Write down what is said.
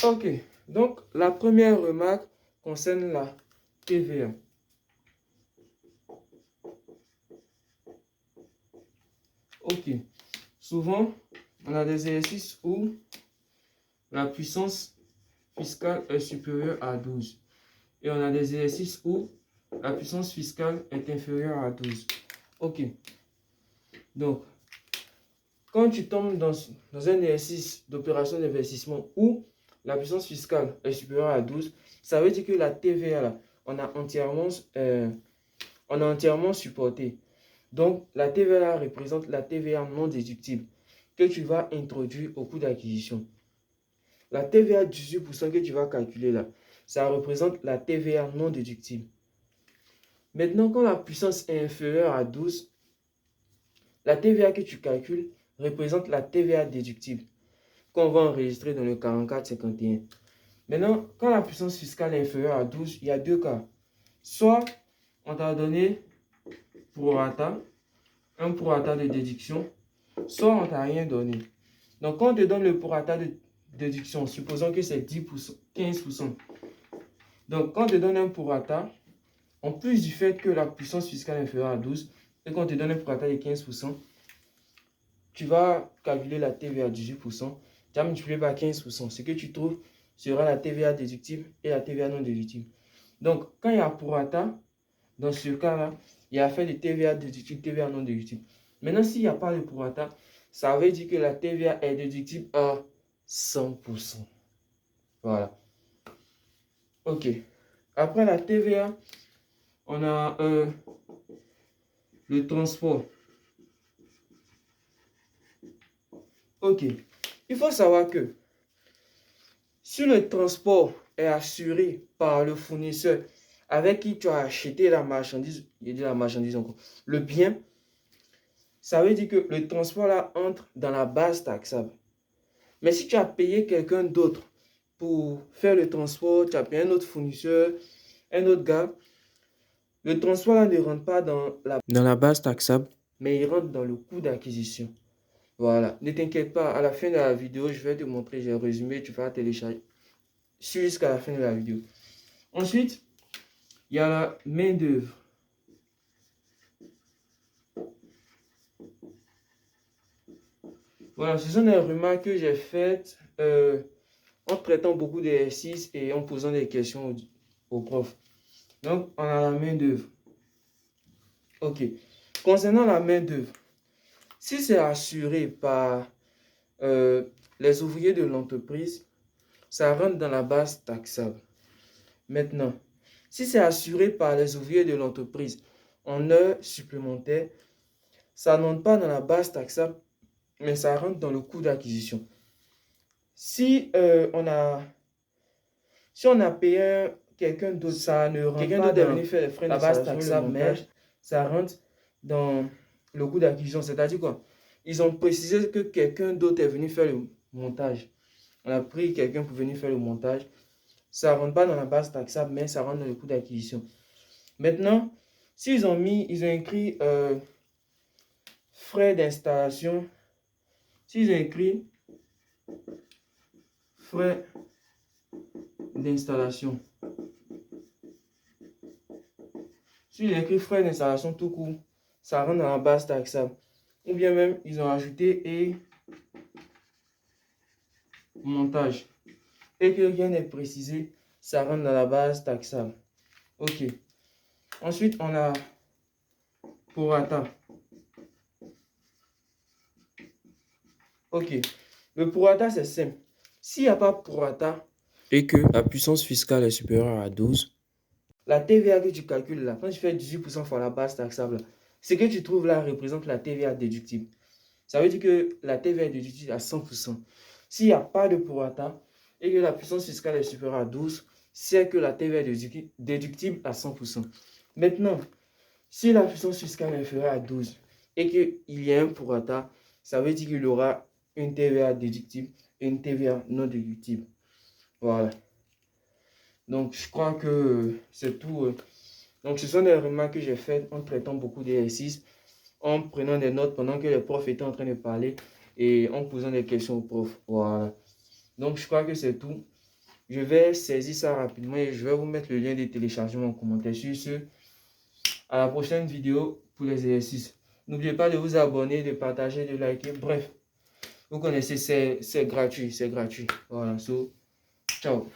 Ok, donc la première remarque concerne la TVA. Ok, souvent on a des exercices où la puissance fiscale est supérieure à 12 et on a des exercices où la puissance fiscale est inférieure à 12. Ok, donc quand tu tombes dans un exercice d'opération d'investissement où la puissance fiscale est supérieure à 12, ça veut dire que la TVA, là, on a entièrement supporté. Donc, la TVA représente la TVA non déductible que tu vas introduire au coût d'acquisition. La TVA 18% que tu vas calculer là, ça représente la TVA non déductible. Maintenant, quand la puissance est inférieure à 12, la TVA que tu calcules représente la TVA déductible qu'on va enregistrer dans le 44-51. Maintenant, quand la puissance fiscale est inférieure à 12, il y a deux cas. Soit on t'a donné prorata, un prorata de déduction, soit on t'a rien donné. Donc, quand on te donne le prorata de déduction, supposons que c'est 10%, 15%. Donc, quand on te donne un prorata, en plus du fait que la puissance fiscale est inférieure à 12, et qu'on te donne un prorata de 15%, tu vas calculer la TVA à 18%, tu vas multiplier par 15%. Ce que tu trouves sera la TVA déductible et la TVA non déductible. Donc, quand il y a prorata, dans ce cas-là, il y a fait de TVA déductible, TVA non déductible. Maintenant, s'il n'y a pas de prorata, ça veut dire que la TVA est déductible à 100%. Voilà. Ok. Après la TVA, on a le transport. Ok. Il faut savoir que si le transport est assuré par le fournisseur avec qui tu as acheté la marchandise, le bien, ça veut dire que le transport là entre dans la base taxable. Mais si tu as payé quelqu'un d'autre pour faire le transport, tu as payé un autre fournisseur, un autre gars, le transport là ne rentre pas dans la base taxable, mais il rentre dans le coût d'acquisition. Voilà, ne t'inquiète pas, à la fin de la vidéo, je vais te montrer, j'ai résumé, tu vas télécharger. Suis jusqu'à la fin de la vidéo. Ensuite, il y a la main-d'œuvre. Voilà, ce sont des remarques que j'ai faites en traitant beaucoup d'exercices et en posant des questions aux profs. Donc, on a la main-d'œuvre. Ok. Concernant la main-d'œuvre, si c'est assuré par les ouvriers de l'entreprise, ça rentre dans la base taxable. Maintenant, si c'est assuré par les ouvriers de l'entreprise en heures supplémentaires, ça n'entre pas dans la base taxable, mais ça rentre dans le coût d'acquisition. Si on a payé quelqu'un d'autre, ça ne rentre pas dans venu faire les frais la base taxable, mais ça rentre dans le coût d'acquisition. C'est-à-dire quoi? Ils ont précisé que quelqu'un d'autre est venu faire le montage. On a pris quelqu'un pour venir faire le montage. Ça ne rentre pas dans la base taxable, mais ça rentre dans le coût d'acquisition. Maintenant, s'ils ont écrit frais d'installation, s'ils ont écrit frais d'installation, s'ils ont écrit frais d'installation tout court, ça rentre dans la base taxable. Ou bien même, ils ont ajouté et montage. Et que rien n'est précisé, ça rentre dans la base taxable. Ok. Ensuite, on a prorata. Ok. Le prorata, c'est simple. S'il n'y a pas prorata et que la puissance fiscale est supérieure à 12, la TVA que tu calcules là, quand tu fais 18% fois la base taxable, ce que tu trouves là représente la TVA déductible. Ça veut dire que la TVA est déductible à 100%. S'il n'y a pas de prorata et que la puissance fiscale est supérieure à 12, c'est que la TVA est déductible à 100%. Maintenant, si la puissance fiscale est inférieure à 12 et qu'il y a un prorata, ça veut dire qu'il y aura une TVA déductible et une TVA non déductible. Voilà. Donc, je crois que c'est tout. Donc, ce sont des remarques que j'ai faites en traitant beaucoup d'exercices, en prenant des notes pendant que les profs étaient en train de parler et en posant des questions aux profs. Voilà. Donc, je crois que c'est tout. Je vais saisir ça rapidement et je vais vous mettre le lien de téléchargement en commentaire. Sur ce, à la prochaine vidéo pour les exercices. N'oubliez pas de vous abonner, de partager, de liker. Bref, vous connaissez, c'est gratuit, c'est gratuit. Voilà, so, ciao.